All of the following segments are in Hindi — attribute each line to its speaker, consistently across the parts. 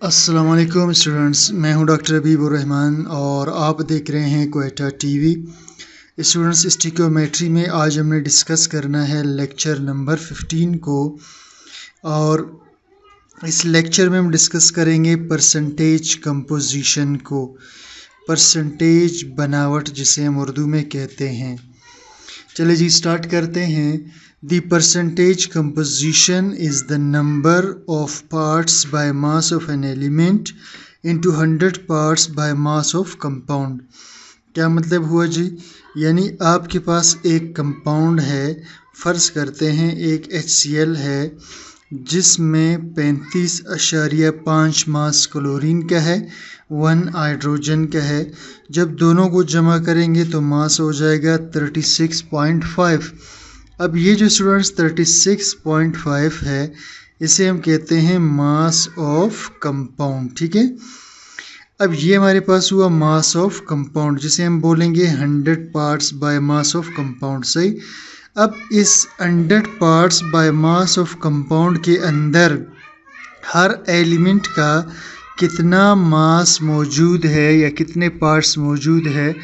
Speaker 1: अस्सलाम वालेकुम स्टूडेंट्स, मैं हूं डॉक्टर हबीबुर रहमान और आप देख रहे हैं क्वेटा टीवी। स्टूडेंट्स, स्टिक्योमेट्री में आज हमने डिस्कस करना है लेक्चर नंबर 15 को। और इस लेक्चर में हम डिस्कस करेंगे परसेंटेज कंपोजिशन को, परसेंटेज बनावट जिसे हम उर्दू में कहते हैं। चलिए जी स्टार्ट करते हैं। The percentage composition is the number of parts by mass of an element into 100 parts by mass of compound। क्या मतलब हुआ जी? यानी आपके पास एक कंपाउंड है, फ़र्ज़ करते हैं एक HCl है जिसमें 35.5 मास क्लोरीन का है, 1 हाइड्रोजन का है। जब दोनों को जमा करेंगे तो मास हो जाएगा 36.5। अब ये जो स्टूडेंट्स 36.5 है इसे हम कहते हैं मास ऑफ कंपाउंड। ठीक है, अब ये हमारे पास हुआ मास ऑफ कंपाउंड जिसे हम बोलेंगे 100 parts by mass of compound. सही। अब इस 100 parts by mass of compound के अंदर हर एलिमेंट का कितना मास मौजूद है या कितने पार्ट्स मौजूद है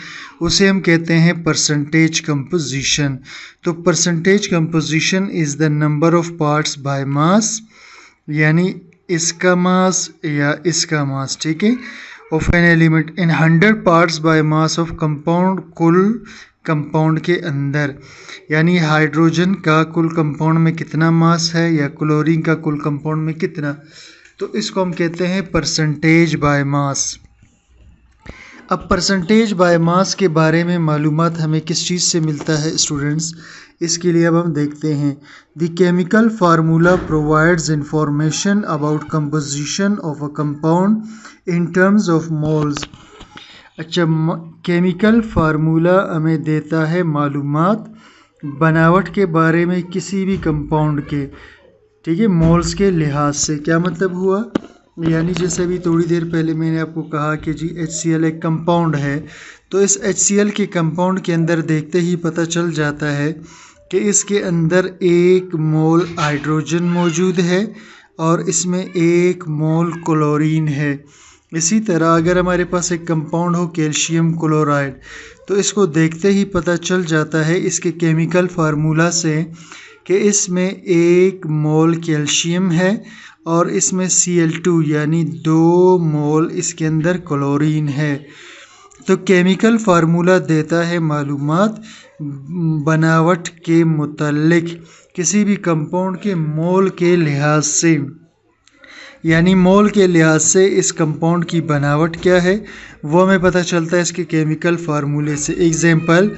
Speaker 1: उसे हम कहते हैं परसेंटेज कंपोजिशन। तो percentage composition is the number of parts by mass, यानी इसका मास या इसका मास, ठीक है, of an element in 100 parts by mass of compound, कुल कंपाउंड के अंदर। यानी हाइड्रोजन का कुल कंपाउंड में कितना मास है या क्लोरीन का कुल कंपाउंड में कितना, तो इसको हम कहते हैं परसेंटेज बाय मास। अब परसेंटेज बाय मास के बारे में मालूमात हमें किस चीज़ से मिलता है स्टूडेंट्स, इसके लिए अब हम देखते हैं। The chemical formula provides information about composition of a compound in terms of moles. अच्छा, केमिकल फार्मूला हमें देता है मालूमात बनावट के बारे में किसी भी कंपाउंड के, ठीक है, मोल्स के लिहाज से। क्या मतलब हुआ? यानी जैसे अभी थोड़ी देर पहले मैंने आपको कहा कि जी HCl एक कंपाउंड है, तो इस HCl के कंपाउंड के अंदर देखते ही पता चल जाता है कि इसके अंदर 1 मोल हाइड्रोजन मौजूद है और इसमें 1 मोल क्लोरीन है। इसी तरह अगर हमारे पास एक कंपाउंड हो कैल्शियम क्लोराइड, तो इसको देखते ही पता चल जाता है इसके केमिकल फार्मूला से कि इसमें 1 मोल कैल्शियम है और इसमें Cl2 यानी 2 मोल इसके अंदर क्लोरीन है। तो केमिकल फार्मूला देता है मालूमात बनावट के मुतालिक किसी भी कंपाउंड के मोल के लिहाज से, यानी मोल के लिहाज से इस कंपाउंड की बनावट क्या है वो हमें पता चलता है इसके केमिकल फार्मूले से। Example,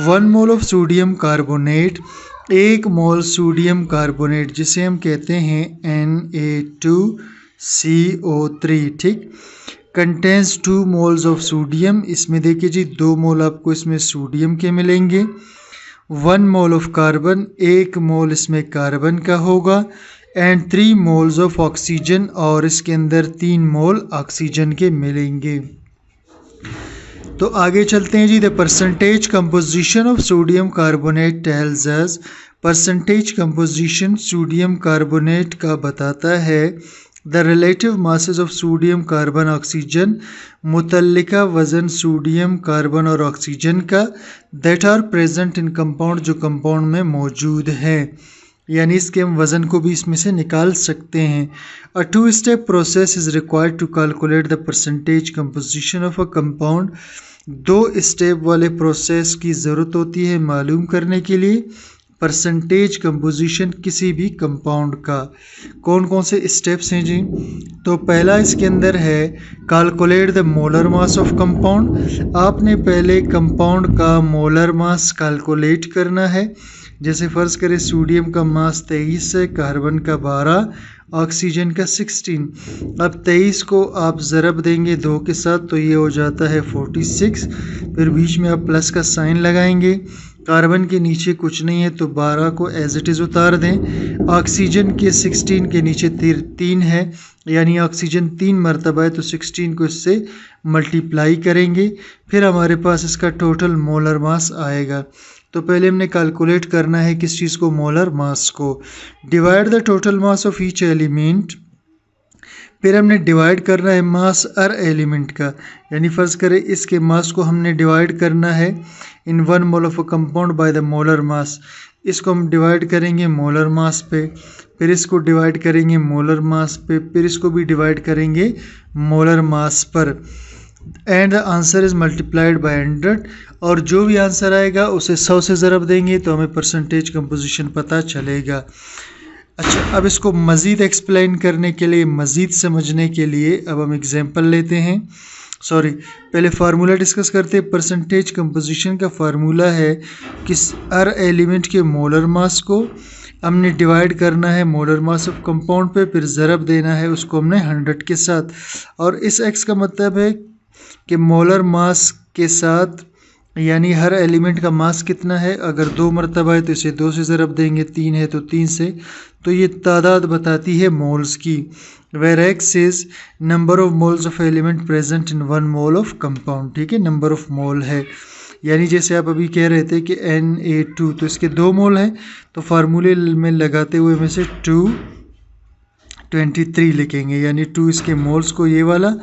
Speaker 1: 1 mole of sodium carbonate, 1 mole sodium carbonate जिसे हम कहते हैं Na2CO3, ठीक, कंटेंस 2 मोल्स ऑफ सोडियम। इसमें देखिए जी 2 मोल आपको इसमें सोडियम के मिलेंगे। 1 मोल ऑफ कार्बन, 1 मोल इसमें कार्बन का होगा। एंड 3 मोल्स ऑफ ऑक्सीजन, और इसके अंदर 3 मोल ऑक्सीजन के मिलेंगे। तो आगे चलते हैं जी। The percentage composition of sodium carbonate tells us, percentage composition sodium carbonate का बताता है the relative masses of sodium carbon oxygen, मुतल्लिका वज़न सोडियम कार्बन और ऑक्सीजन का, that are present in compound, जो कंपाउंड में मौजूद है। यानी इसके हम वज़न को भी इसमें से निकाल सकते हैं। A 2 step process is required to calculate the percentage composition of a compound. 2 step वाले प्रोसेस की ज़रूरत होती है मालूम करने के लिए परसेंटेज कंपोजिशन किसी भी कंपाउंड का। कौन कौन से स्टेप्स हैं जी? तो पहला इसके अंदर है calculate the molar mass of compound. आपने पहले कंपाउंड का मोलर मास कैलकुलेट करना है। जैसे फ़र्ज़ करें सोडियम का मास 23 है, कार्बन का 12, ऑक्सीजन का 16। अब 23 को आप ज़रब देंगे 2 के साथ तो ये हो जाता है 46, फिर बीच में आप प्लस का साइन लगाएंगे। कार्बन के नीचे कुछ नहीं है तो 12 को एज इट इज़ उतार दें। ऑक्सीजन के 16 के नीचे 3 है, यानी ऑक्सीजन 3 मरतबा है तो 16 को इससे मल्टीप्लाई करेंगे, फिर हमारे पास इसका टोटल मोलर मास आएगा। तो पहले हमने कैलकुलेट करना है किस चीज़ को, मोलर मास को। Divide the total mass of each element फिर हमने डिवाइड करना है मास हर एलिमेंट का, यानी फ़र्ज़ करें इसके मास को हमने डिवाइड करना है इन 1 mole of a compound by the molar mass. इसको हम डिवाइड करेंगे मोलर मास पे, फिर इसको डिवाइड करेंगे मोलर मास पे, फिर इसको भी डिवाइड करेंगे मोलर मास पर, and the answer is multiplied by 100। और जो भी आंसर आएगा उसे 100 से ज़रब देंगे तो हमें परसेंटेज कंपोजिशन पता चलेगा। अच्छा, अब इसको मज़ीद एक्सप्लेन करने के लिए, मज़ीद समझने के लिए अब हम एग्जांपल लेते हैं। पहले फार्मूला डिस्कस करते हैं। परसेंटेज कंपोजिशन का फार्मूला है कि हर एलिमेंट के मोलर मास को हमने डिवाइड करना है मोलर मास ऑफ कंपाउंड पे, फिर ज़रब देना है उसको हमने 100 के साथ। और इस एक्स का मतलब है कि मोलर मास के साथ, यानी हर एलिमेंट का मास कितना है, अगर 2 मरतबा है तो इसे 2 से ज़रब देंगे, 3 है तो 3 से, तो ये तादाद बताती है मोल्स की। Where X is number of moles of element present in 1 mole of compound, ठीक है, नंबर ऑफ मोल है। यानी जैसे आप अभी कह रहे थे कि Na2, तो इसके 2 मोल हैं, तो फार्मूले में लगाते हुए में से 23 लिखेंगे, यानी 2 इसके मोल्स को ये वाला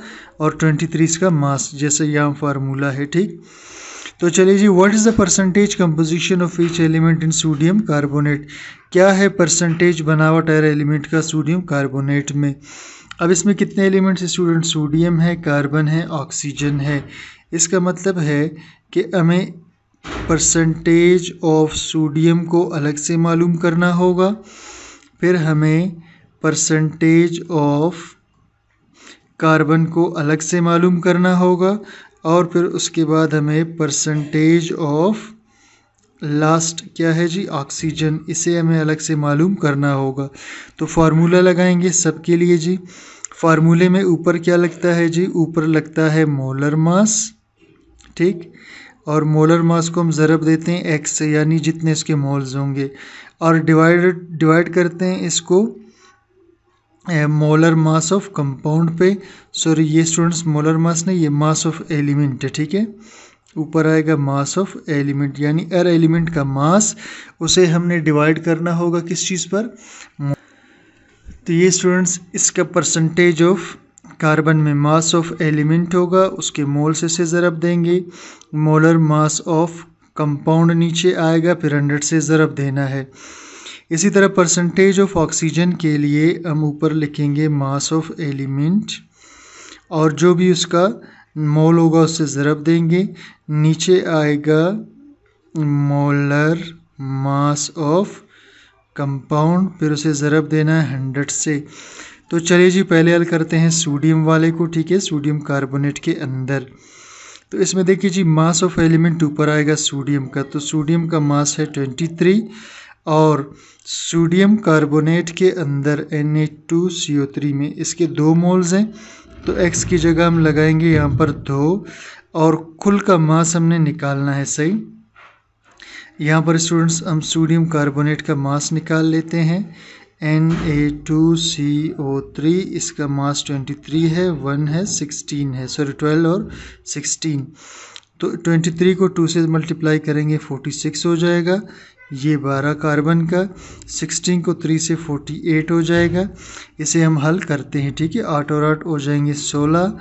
Speaker 1: और 23 इसका मास, जैसे यहाँ फार्मूला है, ठीक। तो चलिए जी, what is the percentage composition of each element in sodium carbonate. क्या है परसेंटेज बनावट हर एलिमेंट का सोडियम कार्बोनेट में। अब इसमें कितने एलिमेंट्स हैं स्टूडेंट, सोडियम है, कार्बन है, ऑक्सीजन है। इसका मतलब है कि हमें परसेंटेज ऑफ सोडियम को अलग से मालूम करना होगा, फिर हमें परसेंटेज ऑफ कार्बन को अलग से मालूम करना होगा, और फिर उसके बाद हमें परसेंटेज ऑफ लास्ट क्या है जी, ऑक्सीजन, इसे हमें अलग से मालूम करना होगा। तो फार्मूला लगाएंगे सबके लिए जी। फार्मूले में ऊपर क्या लगता है जी, ऊपर लगता है मोलर मास, ठीक, और मोलर मास को हम ज़रब देते हैं एक्स से, यानी जितने इसके मोल्स होंगे, और डिवाइड करते हैं इसको मोलर मास ऑफ कंपाउंड पे। सॉरी, ये स्टूडेंट्स मोलर मास नहीं, ये मास ऑफ एलिमेंट है, ठीक है। ऊपर आएगा मास ऑफ एलिमेंट, यानी हर एलिमेंट का मास, उसे हमने डिवाइड करना होगा किस चीज़ पर। तो ये स्टूडेंट्स इसका परसेंटेज ऑफ कार्बन में मास ऑफ एलिमेंट होगा, उसके मोल से ज़रब देंगे, मोलर मास ऑफ कंपाउंड नीचे आएगा, फिर 100 से ज़रब देना है। इसी तरह परसेंटेज ऑफ ऑक्सीजन के लिए हम ऊपर लिखेंगे मास ऑफ एलिमेंट, और जो भी उसका मोल होगा उससे ज़रब देंगे, नीचे आएगा मोलर मास ऑफ कंपाउंड, फिर उसे ज़रब देना है 100 से। तो चलिए जी, पहले हल करते हैं सोडियम वाले को, ठीक है, सोडियम कार्बोनेट के अंदर। तो इसमें देखिए जी, मास ऑफ एलिमेंट ऊपर आएगा सोडियम का, तो सोडियम का मास है 23, और सोडियम कार्बोनेट के अंदर Na2CO3 में इसके 2 मोल्स हैं, तो x की जगह हम लगाएंगे यहाँ पर 2, और कुल का मास हमने निकालना है, सही। यहाँ पर स्टूडेंट्स हम सोडियम कार्बोनेट का मास निकाल लेते हैं, Na2CO3, इसका मास 23 है, 1 है, 16 है, सॉरी 12 और 16। तो 23 को 2 से मल्टीप्लाई करेंगे 46 हो जाएगा, ये 12 कार्बन का, 16 को 3 से 48 हो जाएगा। इसे हम हल करते हैं, ठीक है, 8 और 8 हो जाएंगे 16,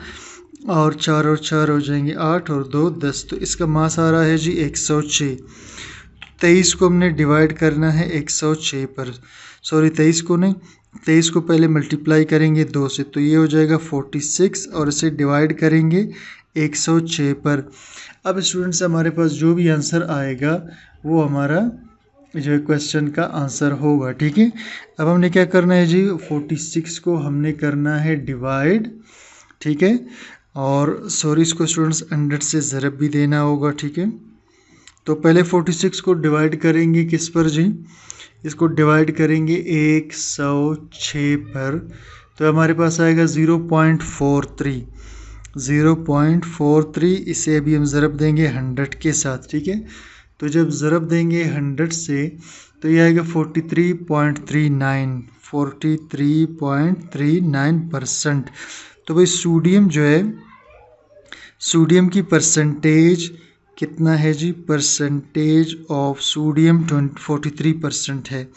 Speaker 1: और 4 और 4 हो जाएंगे 8, और 2 10। तो इसका मास आ रहा है जी 106। 23 को हमने डिवाइड करना है 106 पर, सॉरी 23 को नहीं, 23 को पहले मल्टीप्लाई करेंगे 2 से, तो ये हो जाएगा 46, और इसे डिवाइड करेंगे 106 पर। अब स्टूडेंट्स हमारे पास जो भी आंसर आएगा वो हमारा जो क्वेश्चन का आंसर होगा, ठीक है। अब हमने क्या करना है जी, 46 को हमने करना है डिवाइड, ठीक है, और सॉरी इसको स्टूडेंट्स 100 से ज़रब भी देना होगा, ठीक है। तो पहले 46 को डिवाइड करेंगे किस पर जी, इसको डिवाइड करेंगे 106 पर, तो हमारे पास आएगा 0.43, 0.43। इसे अभी हम ज़रब देंगे 100 के साथ, ठीक है। तो जब ज़रब देंगे 100 से तो ये आएगा 43.39, 43.39%। तो भाई सोडियम जो है, सोडियम की परसेंटेज कितना है जी, परसेंटेज ऑफ सोडियम 43% है।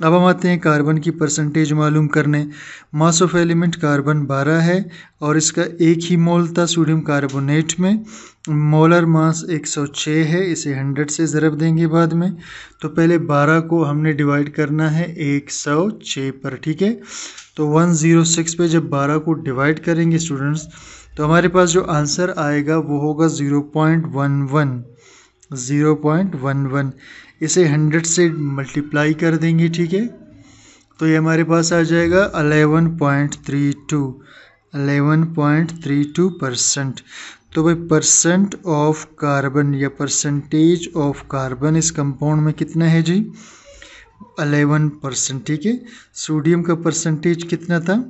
Speaker 1: अब हम आते हैं कार्बन की परसेंटेज मालूम करने। मास ऑफ एलिमेंट कार्बन 12 है और इसका एक ही मोल था सोडियम कार्बोनेट में। मोलर मास 106 है, इसे 100 से ज़रब देंगे बाद में। तो पहले 12 को हमने डिवाइड करना है 106 पर, ठीक है। तो 106 पे जब 12 को डिवाइड करेंगे स्टूडेंट्स, तो हमारे पास जो आंसर आएगा वो होगा 0.11। इसे 100 से मल्टीप्लाई कर देंगे, ठीक है। तो ये हमारे पास आ जाएगा 11.32%। तो भाई परसेंट ऑफ कार्बन या परसेंटेज ऑफ कार्बन इस कंपाउंड में कितना है जी? 11%, ठीक है। सोडियम का परसेंटेज कितना था?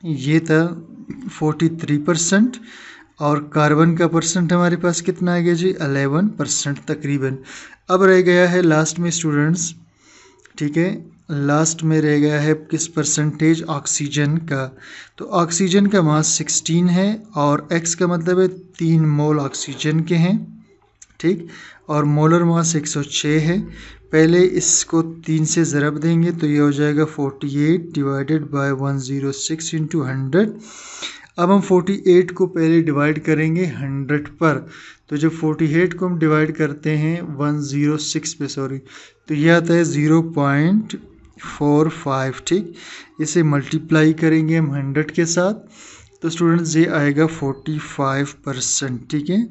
Speaker 1: ये था 43%। और कार्बन का परसेंट हमारे पास कितना आ गया जी? 11% तकरीबन। अब रह गया है लास्ट में स्टूडेंट्स, ठीक है, लास्ट में रह गया है किस परसेंटेज? ऑक्सीजन का। तो ऑक्सीजन का मास 16 है और x का मतलब है 3 मोल ऑक्सीजन के हैं, ठीक। और मोलर मास 106 है। पहले इसको 3 से ज़रब देंगे तो ये हो जाएगा 48 डिवाइडेड बाय 106 इंटू 100। अब हम 48 को पहले डिवाइड करेंगे 100 पर। तो जब 48 को हम डिवाइड करते हैं 106 पे, सॉरी, तो ये आता है 0.45, ठीक। इसे मल्टीप्लाई करेंगे हम 100 के साथ, तो स्टूडेंट्स ये आएगा 45%, ठीक है।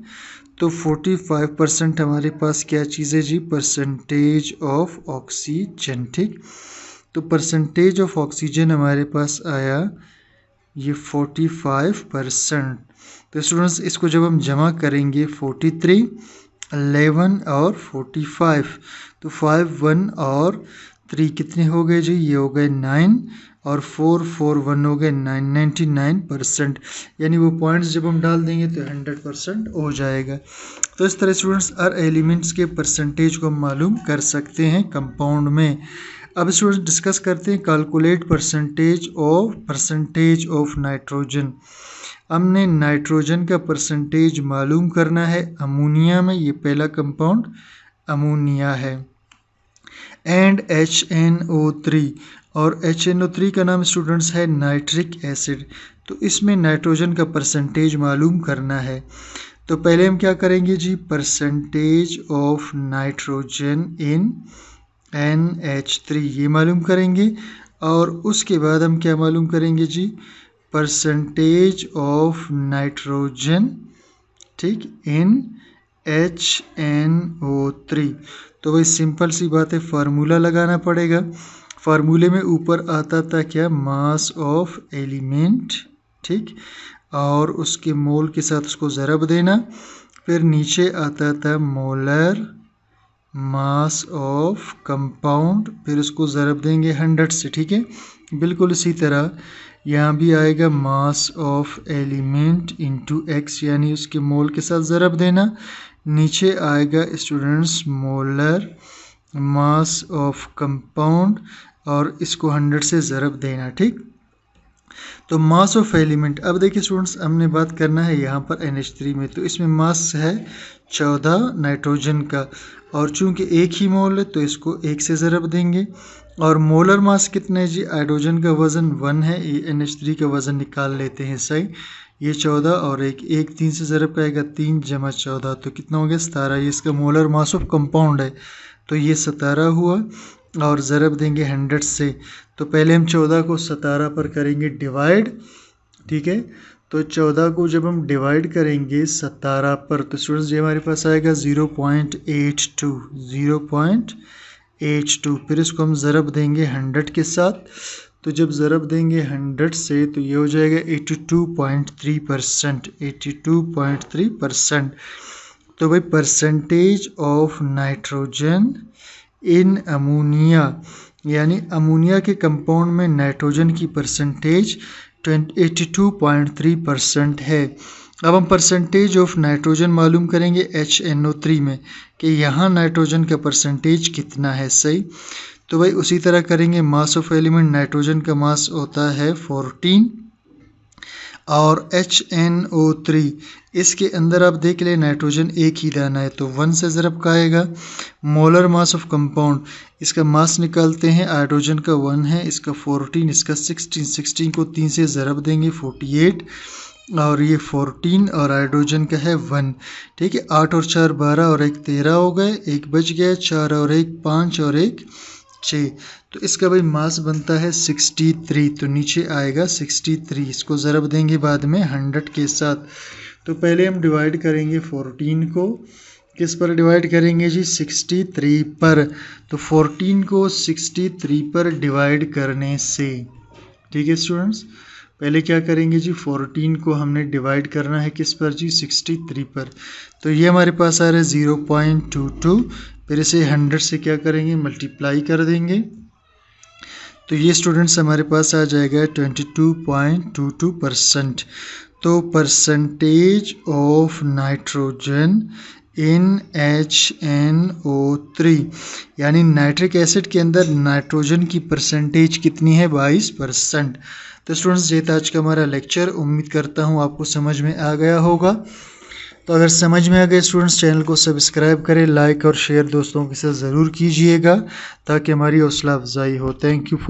Speaker 1: तो 45% हमारे पास क्या चीज़ है जी? परसेंटेज ऑफ ऑक्सीजन, ठीक। तो परसेंटेज ऑफ ऑक्सीजन हमारे पास आया ये 45%। तो स्टूडेंट्स इसको जब हम जमा करेंगे 43, 11 और 45, तो 5, 1 और 3 कितने हो गए जी? ये हो गए 9 और 4, 4, 1 हो गए 9, 99%। यानी वो पॉइंट्स जब हम डाल देंगे तो 100% हो जाएगा। तो इस तरह स्टूडेंट्स हर एलिमेंट्स के परसेंटेज को हम मालूम कर सकते हैं कंपाउंड में। अब स्टूडेंट्स डिस्कस करते हैं कैलकुलेट परसेंटेज ऑफ नाइट्रोजन। हमने नाइट्रोजन का परसेंटेज मालूम करना है अमोनिया में, ये पहला कंपाउंड अमोनिया है, एंड HNO3। और HNO3 का नाम स्टूडेंट्स है नाइट्रिक एसिड। तो इसमें नाइट्रोजन का परसेंटेज मालूम करना है। तो पहले हम क्या करेंगे जी? Percentage of nitrogen in NH3 ये मालूम करेंगे। और उसके बाद हम क्या मालूम करेंगे जी? परसेंटेज ऑफ नाइट्रोजन, ठीक, इन HNO3। तो वही सिंपल सी बात है, फार्मूला लगाना पड़ेगा। फार्मूले में ऊपर आता था क्या? मास ऑफ एलिमेंट, ठीक, और उसके मोल के साथ उसको ज़रब देना। फिर नीचे आता था मोलर मास ऑफ कंपाउंड, फिर उसको ज़रब देंगे 100 से, ठीक है। बिल्कुल इसी तरह यहाँ भी आएगा mass of element into x, यानी उसके मोल के साथ ज़रब देना। नीचे आएगा students molar mass of compound और इसको 100 से ज़रब देना, ठीक। तो मास ऑफ एलिमेंट, अब देखिए स्टूडेंट्स हमने बात करना है यहाँ पर NH3 में, तो इसमें मास है 14 नाइट्रोजन का, और चूंकि एक ही मोल है तो इसको 1 से ज़रब देंगे। और मोलर मास कितना है जी? हाइड्रोजन का वज़न 1 है, ये NH3 का वज़न निकाल लेते हैं, सही। ये 14 और एक 3 से ज़रब का आएगा, 3 जमा 14 तो कितना हो गया? 17। ये इसका मोलर मास ऑफ कंपाउंड है, तो ये 17 हुआ। और ज़रब देंगे 100 से। तो पहले हम 14 को 17 पर करेंगे डिवाइड, ठीक है। तो 14 को जब हम डिवाइड करेंगे 17 पर, तो स्टूडेंट्स ये हमारे पास आएगा 0.82। फिर इसको हम ज़रब देंगे 100 के साथ। तो जब ज़रब देंगे 100 से तो ये हो जाएगा 82.3%। तो भाई percentage of nitrogen in ammonia, यानी अमोनिया के कंपाउंड में नाइट्रोजन की परसेंटेज 82.3% है। अब हम परसेंटेज ऑफ नाइट्रोजन मालूम करेंगे HNO3 में कि यहाँ नाइट्रोजन का परसेंटेज कितना है, सही। तो भाई उसी तरह करेंगे। मास ऑफ एलिमेंट, नाइट्रोजन का मास होता है 14 और HNO3 इसके अंदर आप देख ले नाइट्रोजन एक ही दाना है तो 1 से ज़रब का आएगा। मोलर मास ऑफ कंपाउंड इसका मास निकालते हैं, हाइड्रोजन का 1 है, इसका 14, इसका 16 को 3 से ज़रब देंगे 48 और ये 14 और हाइड्रोजन का है 1। ठीक है, 8 और 4 12 और 1 13 हो गए, एक बच गया, 4 और 1 5 और 1 6। तो इसका भाई मास बनता है 63, तो नीचे आएगा 63। इसको ज़रब देंगे बाद में 100 के साथ। तो पहले हम डिवाइड करेंगे 14 को, किस पर डिवाइड करेंगे जी 63 पर। तो 14 को 63 पर डिवाइड करने से, ठीक है स्टूडेंट्स, पहले क्या करेंगे जी 14 को हमने डिवाइड करना है किस पर जी 63 पर। तो ये हमारे पास आ रहा है 0.22, फिर इसे 100 से क्या करेंगे मल्टीप्लाई कर देंगे। तो ये स्टूडेंट्स हमारे पास आ जाएगा 22.22%। तो percentage of nitrogen in HNO3 यानी नाइट्रिक एसिड के अंदर नाइट्रोजन की परसेंटेज कितनी है 22%। तो स्टूडेंट्स ये था आज का हमारा लेक्चर, उम्मीद करता हूँ आपको समझ में आ गया होगा। तो अगर समझ में आ गए स्टूडेंट्स, चैनल को सब्सक्राइब करें, लाइक और शेयर दोस्तों के साथ ज़रूर कीजिएगा ताकि हमारी हौसला अफजाई हो। Thank you.